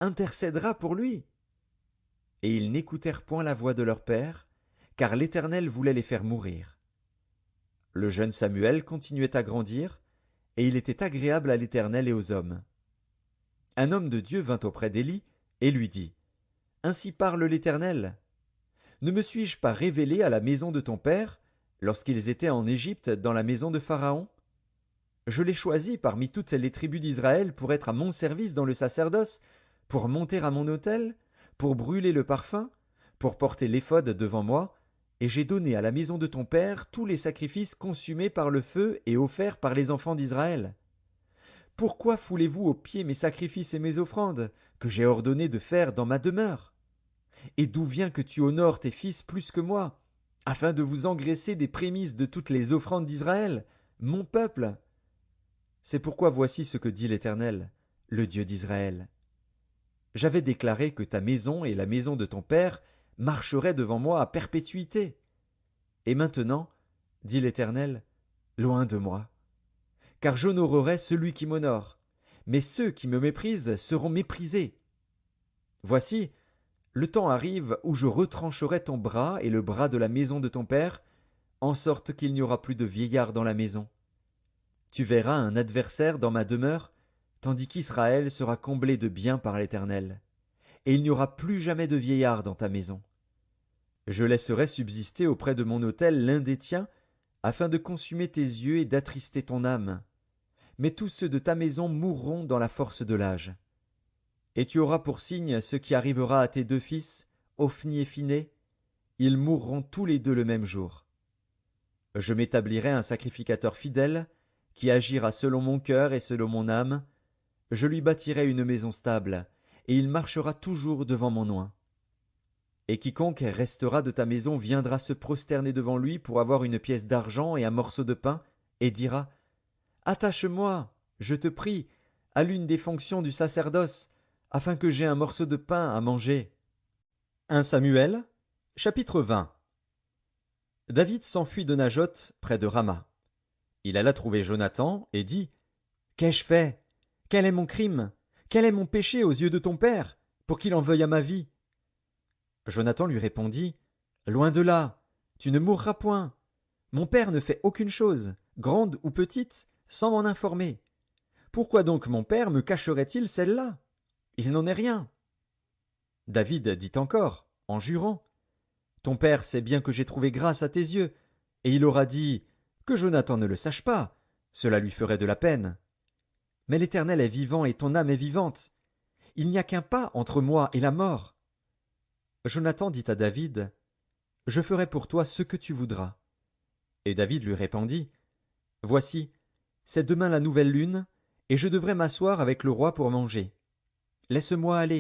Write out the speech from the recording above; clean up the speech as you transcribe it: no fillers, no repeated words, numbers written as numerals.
intercédera pour lui. Et ils n'écoutèrent point la voix de leur père, car l'Éternel voulait les faire mourir. Le jeune Samuel continuait à grandir, et il était agréable à l'Éternel et aux hommes. Un homme de Dieu vint auprès d'Élie et lui dit: Ainsi parle l'Éternel. Ne me suis-je pas révélé à la maison de ton père, lorsqu'ils étaient en Égypte dans la maison de Pharaon? Je l'ai choisi parmi toutes les tribus d'Israël pour être à mon service dans le sacerdoce, pour monter à mon autel, pour brûler le parfum, pour porter l'éphod devant moi, et j'ai donné à la maison de ton père tous les sacrifices consumés par le feu et offerts par les enfants d'Israël. Pourquoi foulez-vous aux pieds mes sacrifices et mes offrandes, que j'ai ordonné de faire dans ma demeure? Et d'où vient que tu honores tes fils plus que moi, afin de vous engraisser des prémices de toutes les offrandes d'Israël, mon peuple? C'est pourquoi voici ce que dit l'Éternel, le Dieu d'Israël. J'avais déclaré que ta maison et la maison de ton père marcheraient devant moi à perpétuité. Et maintenant, dit l'Éternel, loin de moi. Car j'honorerai celui qui m'honore, mais ceux qui me méprisent seront méprisés. Voici, le temps arrive où je retrancherai ton bras et le bras de la maison de ton père, en sorte qu'il n'y aura plus de vieillard dans la maison. Tu verras un adversaire dans ma demeure, tandis qu'Israël sera comblé de bien par l'Éternel. Et il n'y aura plus jamais de vieillard dans ta maison. Je laisserai subsister auprès de mon autel l'un des tiens, afin de consumer tes yeux et d'attrister ton âme. Mais tous ceux de ta maison mourront dans la force de l'âge. Et tu auras pour signe ce qui arrivera à tes deux fils, Ophni et Phiné, ils mourront tous les deux le même jour. Je m'établirai un sacrificateur fidèle, qui agira selon mon cœur et selon mon âme. Je lui bâtirai une maison stable, et il marchera toujours devant mon oint. Et quiconque restera de ta maison viendra se prosterner devant lui pour avoir une pièce d'argent et un morceau de pain, et dira: Attache-moi, je te prie, à l'une des fonctions du sacerdoce, afin que j'aie un morceau de pain à manger. 1 Samuel, chapitre 20. David s'enfuit de Najoth près de Rama. Il alla trouver Jonathan et dit: Qu'ai-je fait? Quel est mon crime? Quel est mon péché aux yeux de ton père, pour qu'il en veuille à ma vie? Jonathan lui répondit: Loin de là, tu ne mourras point. Mon père ne fait aucune chose, grande ou petite, sans m'en informer. Pourquoi donc mon père me cacherait-il celle-là? Il n'en est rien. David dit encore, en jurant: Ton père sait bien que j'ai trouvé grâce à tes yeux, et il aura dit: Que Jonathan ne le sache pas, cela lui ferait de la peine. Mais l'Éternel est vivant et ton âme est vivante. Il n'y a qu'un pas entre moi et la mort. Jonathan dit à David: Je ferai pour toi ce que tu voudras. Et David lui répondit: Voici, c'est demain la nouvelle lune, et je devrais m'asseoir avec le roi pour manger. Laisse-moi aller,